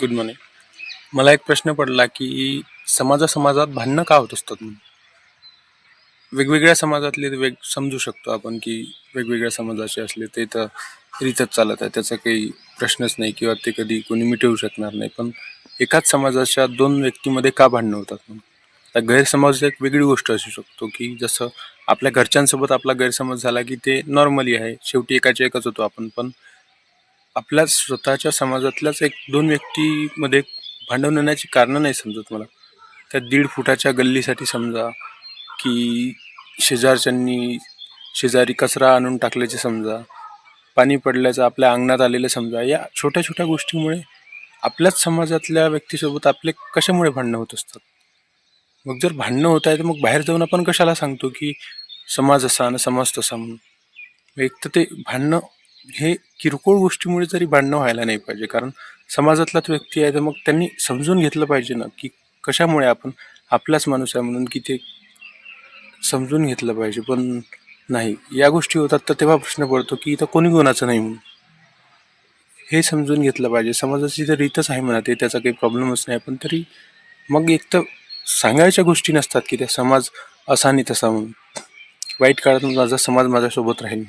Good morning. मला एक प्रश्न पडला की समाजात भांडणं का होत असतात म्हणून. वेगवेगळ्या समाजातले समजू शकतो आपण की वेगवेगळ्या समाजाचे असले ते तर रीतच चालत आहे, त्याचा काही प्रश्नच नाही किंवा ते कधी कोणी मिटवू शकणार नाही. पण एकाच समाजाच्या दोन व्यक्तीमध्ये का भांडणं होतात म्हणून. तर गैरसमज एक वेगळी गोष्ट असू शकतो की जसं आपल्या घरच्यांसोबत आपला गैरसमज झाला की ते नॉर्मली आहे, शेवटी एकाच्या एकच होतो आपण. पण आपल्या स्वतःच्या समाजातल्याच एक दोन व्यक्तीमध्ये भांडण होण्याची कारणं नाही समजत मला. त्या 1.5 फुटाच्या गल्लीसाठी समजा, की शेजारच्यांनी शेजारी कचरा आणून टाकल्याचे समजा, पाणी पडल्याचं आपल्या अंगणात आलेलं समजा, या छोट्या छोट्या गोष्टीमुळे आपल्याच समाजातल्या व्यक्तीसोबत आपले कशामुळे भांडणं होत असतात. मग जर भांडणं होत आहे तर मग बाहेर जाऊन आपण कशाला सांगतो की समाज असा आणि समाज तसा म्हणून. एक तर ते भांडणं हे किरकोळ गोष्टीमुळे तरी भांडणं व्हायला नाही पाहिजे, कारण समाजातलाच व्यक्ती आहे तर मग त्यांनी समजून घेतलं पाहिजे ना की कशामुळे आपण आपलाच माणूस आहे म्हणून की ते समजून घेतलं पाहिजे. पण नाही, या गोष्टी होतात तर तेव्हा प्रश्न पडतो की इथं कोणी कोणाचं नाही म्हणून. हे समजून घेतलं पाहिजे. समाजाची तर रीतच आहे म्हणा, ते त्याचा काही प्रॉब्लेमच नाही. पण तरी मग एक तर सांगायच्या गोष्टी नसतात की त्या समाज असा आणि तसा म्हणून. वाईट काळात माझा समाज माझ्यासोबत राहील.